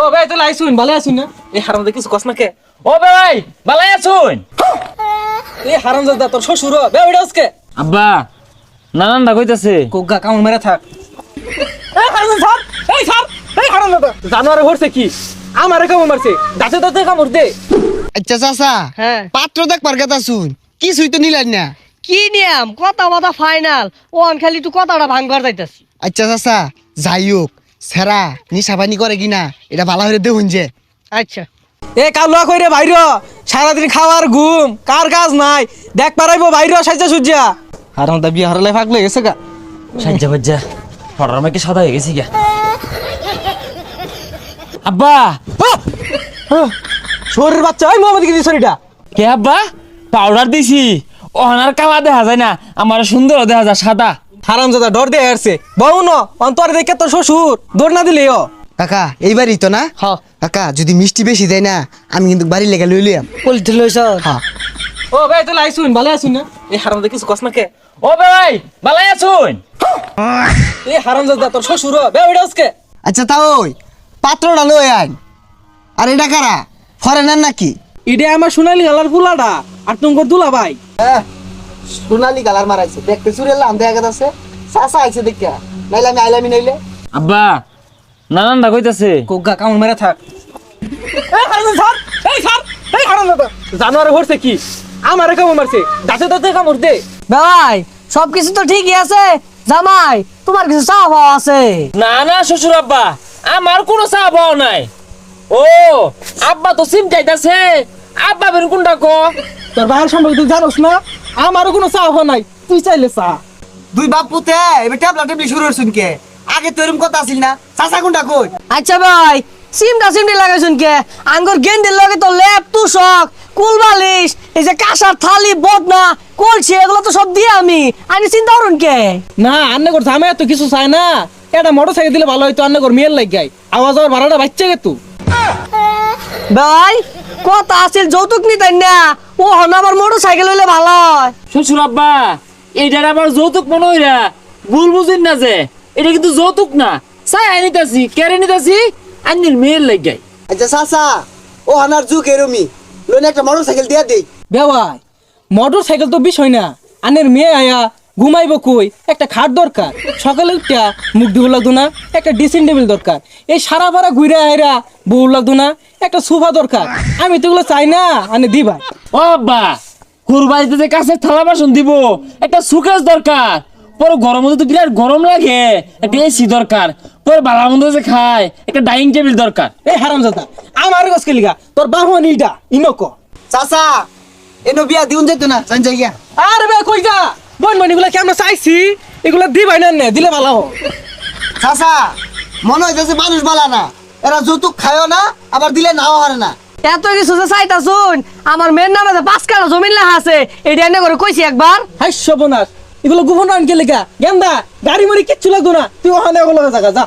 ও ভাই তুই আইছুন ভালো আছুন না এই হারামজাদা কিছু কস না কে ও ভাই ভালো আছুন এই হারামজাদা তোর শ্বশুর বে ওইটা আজকে আব্বা নানানটা কইতাছে কোগা কামড় মেরে থাক এই হারামজাদা এই হারামজাদা জানোয়ারে ভরছে কি আমারে কামড় মারছে দাঁতে দাঁতে কামড় দে আচ্ছা চাচা হ্যাঁ পাত্র দেখবার কথা শুন কিছুই তো নিলেন না। কি নিয়ম কথা বাতা ফাইনাল ও খালি তুই কথাটা ভাঙবার যাইতাছি। আচ্ছা চাচা যাই হোক সেরা নিশাবানি করে কিনা এটা ভালো হয়ে দেখুন যে। আচ্ছা এ কালুয়া কইরে বাইর সারাদিন খাওয়ার ঘুম কার কাজ নাই দেখ পারাইবো বাইর সাজা সুজা হারামজাদা বিয়ে হারালে ফাগলে গেছে গা সাজ্জা বাজ্জা ফটার মাকে সাদা হয়ে গেছি গা আব্বা শরীর বাচ্চা ওই মোহাম্মদ কি শরীরটা কে আব্বা পাউডার দিছি ওনার কালা দেখা যায় না আমার সুন্দর দেখা যায় সাদা হারামজাদা ডর দিয়ে আসছে বউ ন অন্তরে দেখে তোর শ্বশুর দৌড় না দিলেও কাকা এইবারই তো না হ্যাঁ কাকা যদি মিষ্টি বেশি দেয় না আমি কিন্তু বাড়ি লেগে লইলাম। পলিথি লইছ হ্যাঁ ও ভাই তুই আইছুন ভালো আছুন না এই হারামজাদা কিছু কস না কে ও ভাই ভালো আছুন এই হারামজাদা তোর শ্বশুর বে ওইটা আজকে আচ্ছা তা ওই পাত্রটা লই আইন। আর এটা কারা ফরেনার নাকি? ইডে আমার সোনালি গালার ফুলাডা আর তোমার দুলা ভাই সোনালি কালার মারাইছে দেখতে চুরেলাম দেখা গেছে চাচা আইছে দেখা নাইলে আমি আইলামি নাইলে। আব্বা নানানটা কইতাছে কোগা কামড় মেরে থাক এই হারামজাদা জানোয়ারে ভরছে কি আমারে কামড় মারছে দাঁতে দাঁতে কামড় দে ভাই সবকিছু তো ঠিকই আছে জামাই তোমার কিছু চাওয়া পাওয়া আছে। না না শ্বশুর আব্বা আমার কোনো চা পাও নাই ও আব্বা তো সিম চাইতাছে আব্বা বের কোনটা কো তোর ভাইয়ের সম্পর্কে তুই জানোস না আমারও কোনো চাওয়া নাই তুই চাইলে চা দুই বাপ পুতে এবার ট্যাবলা টেবলি শুরু হচ্ছুন কে আগে তো এরকম কথা আসিল না চাচা কোনটা কই? আচ্ছা ভাই সিমটি লাগাইছুন কে আঙ্গুর গেন্দির লগে তো লেপ তুষক কুল বালিশ এই যে কাঁসার থালি বদনা কলছি এগুলো তো সব দিয়ে আমি চিন্তা করুন কে না আন্নে কর ঝামে তো কিছু চায় না এটা মোটরসাইকেল দিলে ভালো হইতো আন্নে কর মেয়ের লাগ গাই আওয়াজ আর ভাড়াটা বাচ্চা গে তুই ভাই কথা আছিল যৌতুক নিতেন না ও হন আবার মোটর সাইকেল হইলে ভালো হয়। শ্বশুর আব্বা এইটার আবার যৌতুক মনে হইরা ভুল বুঝিন না যে এটা কিন্তু যৌতুক না চাই আনিতাছি কেড়ে নিতাছি আন্নির মেয়ের লাগাই আচ্ছা চাচা ও হানার যুগ এরমি লোনে একটা মোটরসাইকেল দিয়া দেই। বেওয়াই মোটরসাইকেল তো বিষয় না আনের মেয়ে আয়া ঘুমাইবো কই একটা খাট দরকার সকালে উঠা মুখ ধুবো লাগতো না একটা ড্রেসিং টেবিল দরকার এই সারা ভাড়া ঘুরে আয়রা বউ লাগতো না একটা সোফা দরকার আমি তো এগুলো চাই না আনে দিবা ও আব্বা কুরবানিতে যে কাছের থালা বাসন দিব একটা সুকেস দরকার পরে গরম মধ্যে তো বিরাট গরম লাগে একটা এসি দরকার পরে বালা মন্দ যে খায় একটা ডাইনিং টেবিল দরকার এই হারামজাদা আমার গছকে লিগা তোর বাহন ইটা ইনক চাচা এনো বিয়া দিউন যেত না জান যাইয়া। আরে বে কই যা বন বন এগুলা কি আমরা চাইছি এগুলা দিবাই না নে দিলে ভালো হয় চাচা মনে হইতেছে মানুষ বালা না এরা যৌতুক খায়ও না আবার দিলে নাও হারে না। এত কিছু যে চাইতা শুন আমার মেয়ের নামে যে 5 কাঠা জমি লেখা আছে এটা এনে করে কইছি একবার। হাই সবনাশ এগুলো গোপন আনকে লেগা গেন্দা গাড়ি মারি কিচ্ছু লাগতো না তুই ওখানে ওগুলো জায়গা যা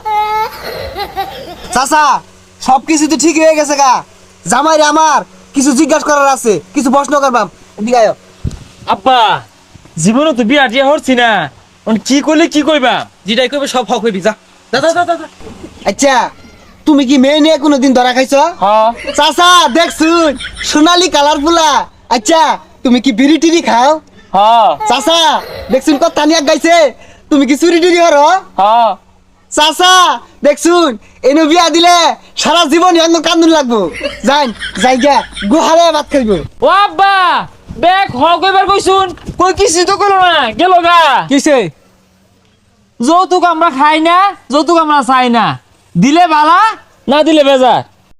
চাচা সবকিছু তো ঠিক হয়ে গেছে গা জামাইরে আমার কিছু জিজ্ঞাসা করার আছে কিছু প্রশ্ন করবাম এদিকে আয়। আব্বা জীবনে তো বিয়া টিয়া হচ্ছি না কি করলে কি কইবা যেটাই কইবে সব হক হইবি যা যা যা যা যা আচ্ছা তুমি কি মেয়ে নিয়ে কোনোদিন ধরা খাইছো? হ্যাঁ চাচা দেখছুন সোনালি কালার ফুলা। আচ্ছা তুমি কি বিড়ি টিড়ি খাও? হ্যাঁ চাচা দেখছুন কথা নিয়ে গাইছে তুমি কি চুরি টুরি হরো? হ্যাঁ চাচা দেখছুন এনু বিয়া দিলে সারা জীবন এঙ্গ কান্দুন লাগবো যাই যাই গা গুহালে ভাত খাইবো। ও আব্বা বেক হ কইবার কইছুন কই কিছু তো কইলো না গেল গা কিসে যৌতুক আমরা খাই না যৌতুক আমরা চাই না দিলে বালা না দিলে বেজার